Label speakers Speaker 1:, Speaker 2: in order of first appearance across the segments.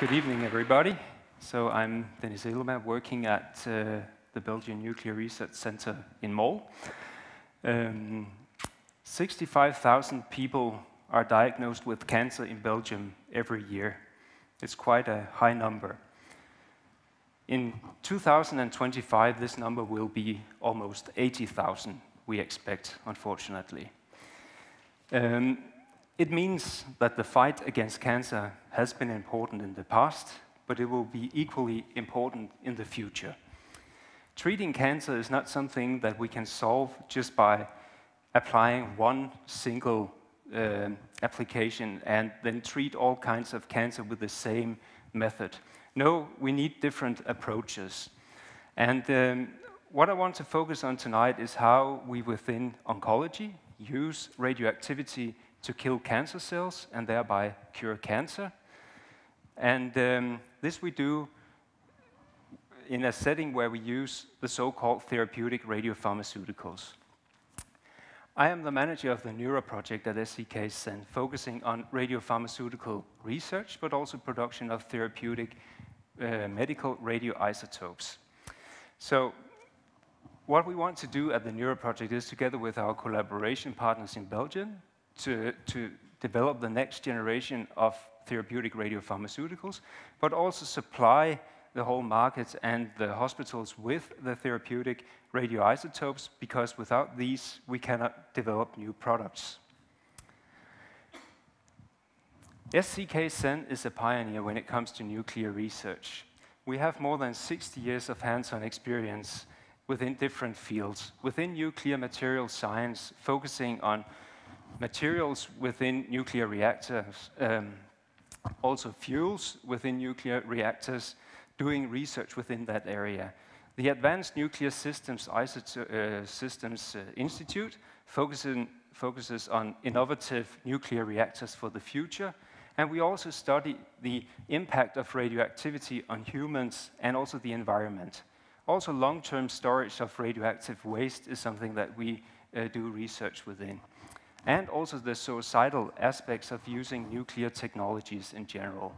Speaker 1: Good evening, everybody. So I'm Elema, working at the Belgian Nuclear Research Center in Mol. 65,000 people are diagnosed with cancer in Belgium every year. It's quite a high number. In 2025, this number will be almost 80,000, we expect, unfortunately. It means that the fight against cancer has been important in the past, but it will be equally important in the future. Treating cancer is not something that we can solve just by applying one single application and then treat all kinds of cancer with the same method. No, we need different approaches. And what I want to focus on tonight is how we within oncology use radioactivity to kill cancer cells and thereby cure cancer. And this we do in a setting where we use the so-called therapeutic radiopharmaceuticals. I am the manager of the NURA project at SCK-CEN, focusing on radiopharmaceutical research, but also production of therapeutic medical radioisotopes. So what we want to do at the NURA project is, together with our collaboration partners in Belgium, to develop the next generation of therapeutic radiopharmaceuticals, but also supply the whole market and the hospitals with the therapeutic radioisotopes, because without these, we cannot develop new products. SCK-CEN is a pioneer when it comes to nuclear research. We have more than 60 years of hands-on experience within different fields. Within nuclear material science, focusing on materials within nuclear reactors, also fuels within nuclear reactors, doing research within that area. The Advanced Nuclear Systems Institute focuses on innovative nuclear reactors for the future, and we also study the impact of radioactivity on humans and also the environment. Also, long-term storage of radioactive waste is something that we do research within. And also the suicidal aspects of using nuclear technologies in general.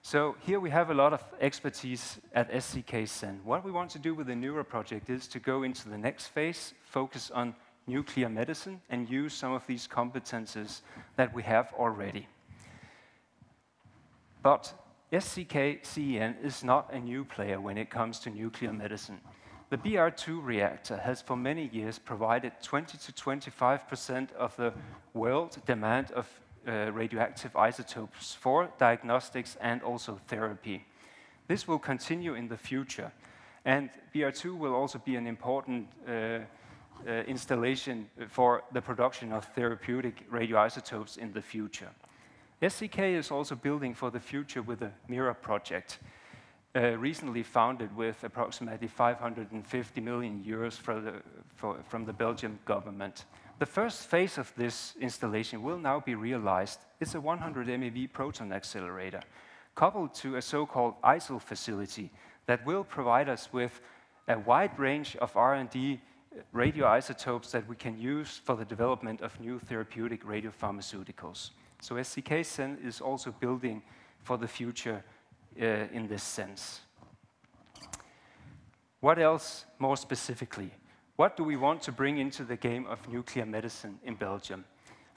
Speaker 1: So here we have a lot of expertise at SCK-CEN. What we want to do with the NURA project is to go into the next phase, focus on nuclear medicine, and use some of these competences that we have already. But SCK-CEN is not a new player when it comes to nuclear medicine. The BR2 reactor has for many years provided 20 to 25% of the world demand of radioactive isotopes for diagnostics and also therapy. This will continue in the future, and BR2 will also be an important installation for the production of therapeutic radioisotopes in the future. SCK is also building for the future with the NURA project. Recently founded with approximately 550 million euros from the Belgian government. The first phase of this installation will now be realized. It's a 100 MeV proton accelerator, coupled to a so-called ISIL facility that will provide us with a wide range of R&D radioisotopes that we can use for the development of new therapeutic radiopharmaceuticals. So SCK-CEN is also building for the future in this sense. What else more specifically? What do we want to bring into the game of nuclear medicine in Belgium?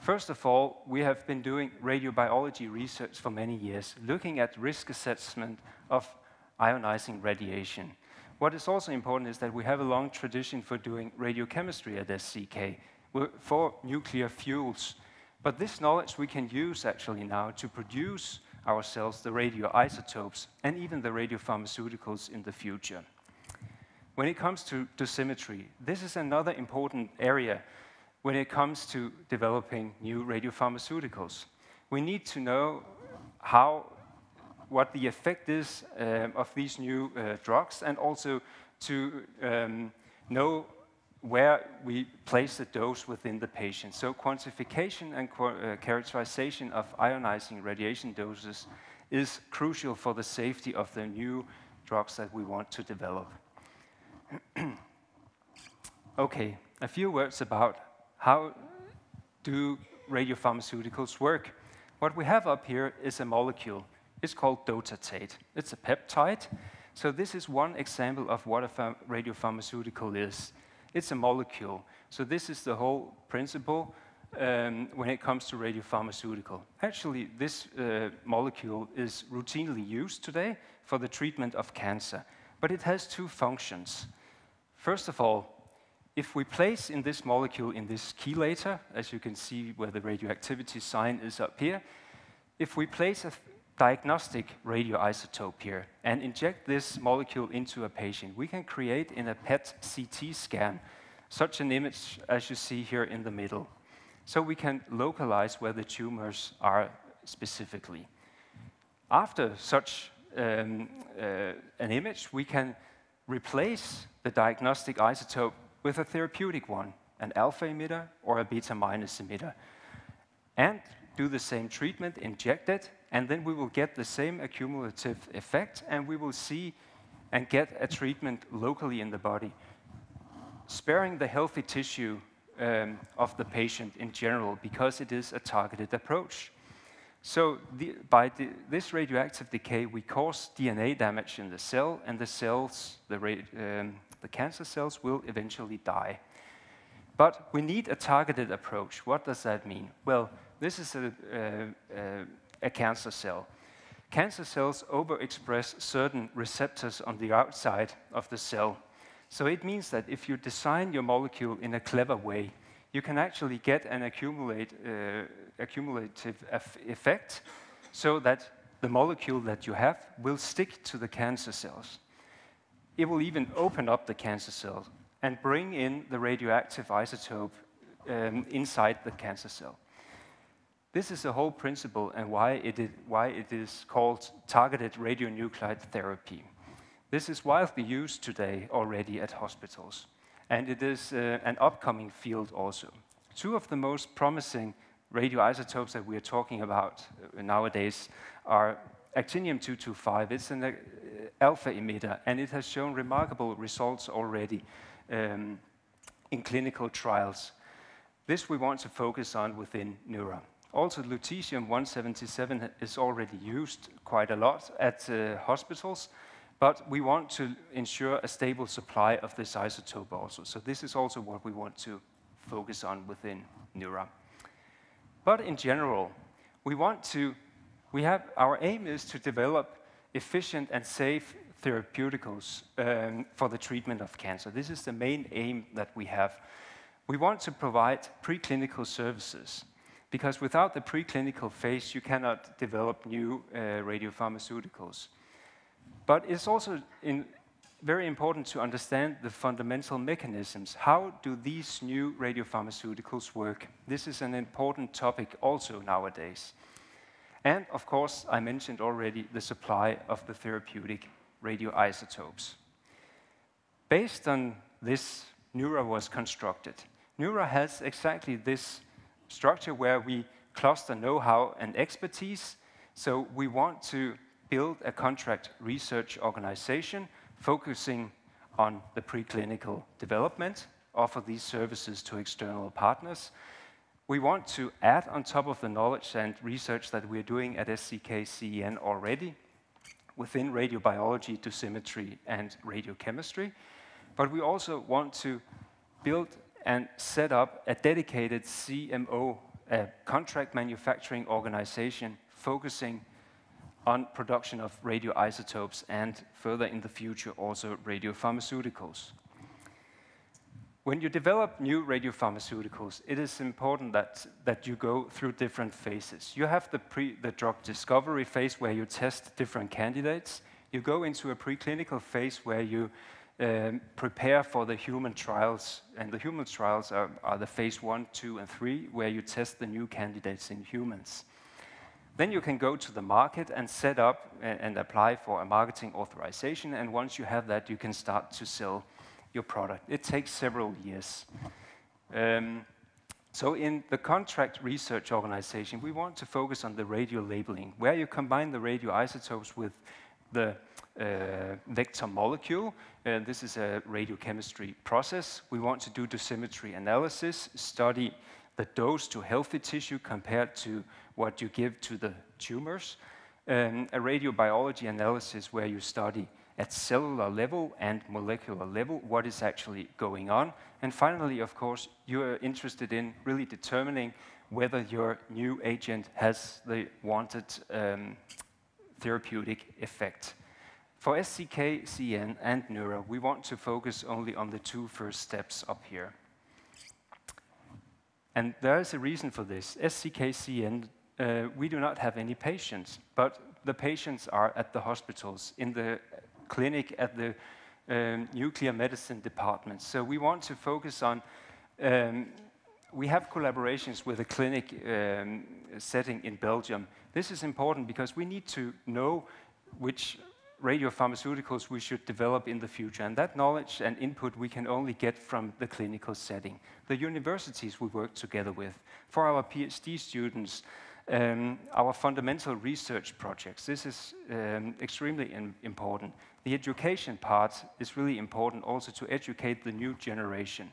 Speaker 1: First of all, we have been doing radiobiology research for many years, looking at risk assessment of ionizing radiation. What is also important is that we have a long tradition for doing radiochemistry at SCK for nuclear fuels. But this knowledge we can use actually now to produce ourselves the radioisotopes and even the radiopharmaceuticals in the future. When it comes to dosimetry, this is another important area when it comes to developing new radiopharmaceuticals. We need to know what the effect is of these new drugs, and also to know where we place the dose within the patient. So quantification and characterization of ionizing radiation doses is crucial for the safety of the new drugs that we want to develop. Okay, a few words about how do radiopharmaceuticals work. What we have up here is a molecule. It's called dotatate. It's a peptide. So this is one example of what a radiopharmaceutical is. It's a molecule. So this is the whole principle when it comes to radiopharmaceutical. Actually, this molecule is routinely used today for the treatment of cancer, but it has two functions. First of all, if we place in this molecule in this chelator, as you can see where the radioactivity sign is up here, if we place a diagnostic radioisotope here and inject this molecule into a patient, we can create in a PET-CT scan such an image as you see here in the middle. So we can localize where the tumors are specifically. After such an image, we can replace the diagnostic isotope with a therapeutic one, an alpha emitter or a beta minus emitter, and do the same treatment, inject it, and then we will get the same accumulative effect, and we will see and get a treatment locally in the body, sparing the healthy tissue of the patient in general, because it is a targeted approach. So by this radioactive decay, we cause DNA damage in the cell, and the cells, the cancer cells, will eventually die. But we need a targeted approach. What does that mean? Well, this is a cancer cell. Cancer cells overexpress certain receptors on the outside of the cell. So it means that if you design your molecule in a clever way, you can actually get an accumulative effect so that the molecule that you have will stick to the cancer cells. It will even open up the cancer cells and bring in the radioactive isotope inside the cancer cell. This is the whole principle and why it is called targeted radionuclide therapy. This is widely used today already at hospitals, and it is an upcoming field also. Two of the most promising radioisotopes that we are talking about nowadays are actinium-225. It's an alpha emitter, and it has shown remarkable results already in clinical trials. This we want to focus on within NURA. Also, lutetium-177 is already used quite a lot at hospitals, but we want to ensure a stable supply of this isotope also. So this is also what we want to focus on within NURA. But in general, our aim is to develop efficient and safe therapeuticals for the treatment of cancer. This is the main aim that we have. We want to provide preclinical services, because without the preclinical phase, you cannot develop new radiopharmaceuticals. But it's also very important to understand the fundamental mechanisms. How do these new radiopharmaceuticals work? This is an important topic also nowadays. And of course, I mentioned already the supply of the therapeutic radioisotopes. Based on this, NURA was constructed. NURA has exactly this structure where we cluster know-how and expertise. So we want to build a contract research organization focusing on the preclinical development, offer these services to external partners. We want to add on top of the knowledge and research that we're doing at SCK-CEN already within radiobiology, dosimetry, and radiochemistry. But we also want to build and set up a dedicated CMO, a contract manufacturing organization focusing on production of radioisotopes and further in the future also radiopharmaceuticals. When you develop new radiopharmaceuticals, it is important that you go through different phases. You have the drug discovery phase where you test different candidates. You go into a preclinical phase where you prepare for the human trials, and the human trials are the phase 1, 2, and 3, where you test the new candidates in humans. Then you can go to the market and set up and apply for a marketing authorization, and once you have that, you can start to sell your product. It takes several years. So in the contract research organization, we want to focus on the radio labeling, where you combine the radioisotopes with the vector molecule. This is a radiochemistry process. We want to do dosimetry analysis, study the dose to healthy tissue compared to what you give to the tumors. a radiobiology analysis where you study at cellular level and molecular level what is actually going on. And finally, of course, you are interested in really determining whether your new agent has the wanted therapeutic effect. For SCK, CN, and NURA, we want to focus only on the two first steps up here. And there is a reason for this. SCK, CN, we do not have any patients, but the patients are at the hospitals, in the clinic, at the nuclear medicine department. So we want to focus on, we have collaborations with a clinic setting in Belgium. This is important because we need to know which radiopharmaceuticals we should develop in the future. And that knowledge and input we can only get from the clinical setting. The universities we work together with, for our PhD students, our fundamental research projects, this is extremely important. The education part is really important also to educate the new generation.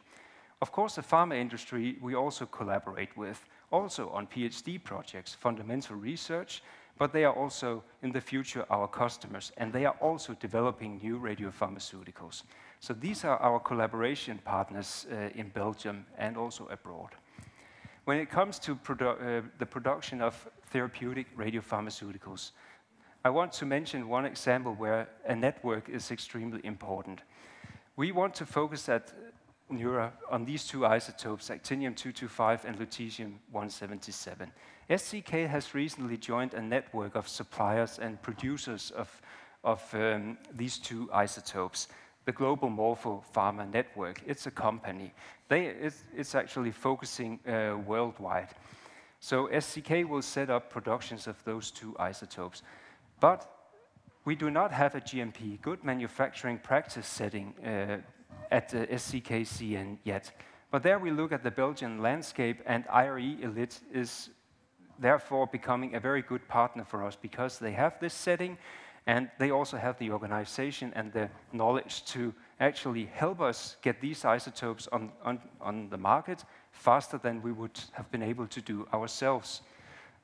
Speaker 1: Of course, the pharma industry we also collaborate with, also on PhD projects, fundamental research, but they are also in the future our customers, and they are also developing new radiopharmaceuticals. So these are our collaboration partners in Belgium and also abroad. When it comes to the production of therapeutic radiopharmaceuticals, I want to mention one example where a network is extremely important. We want to focus at NURA on these two isotopes, actinium-225 and lutetium-177. SCK has recently joined a network of suppliers and producers of these two isotopes, the Global Morpho Pharma Network. It's a company. It's actually focusing worldwide. So SCK will set up productions of those two isotopes. But we do not have a GMP, good manufacturing practice setting at the SCK-CN yet. But there we look at the Belgian landscape, and IRE Elite is therefore becoming a very good partner for us because they have this setting and they also have the organization and the knowledge to actually help us get these isotopes on the market faster than we would have been able to do ourselves.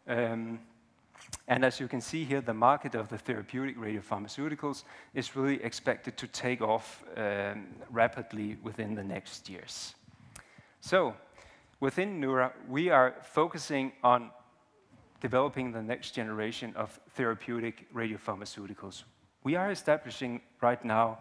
Speaker 1: And as you can see here, the market of the therapeutic radiopharmaceuticals is really expected to take off rapidly within the next years. So, within NURA, we are focusing on developing the next generation of therapeutic radiopharmaceuticals. We are establishing right now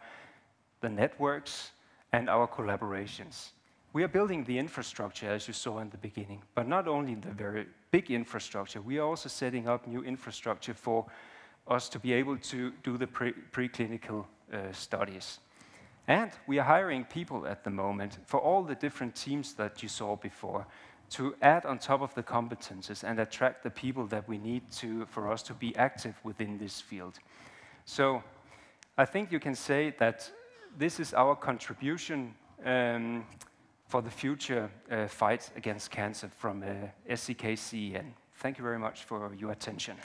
Speaker 1: the networks and our collaborations. We are building the infrastructure, as you saw in the beginning, but not only the very big infrastructure, we are also setting up new infrastructure for us to be able to do the preclinical studies. And we are hiring people at the moment for all the different teams that you saw before to add on top of the competences and attract the people that we need for us to be active within this field. So I think you can say that this is our contribution for the future fight against cancer from SCK-CN. Thank you very much for your attention.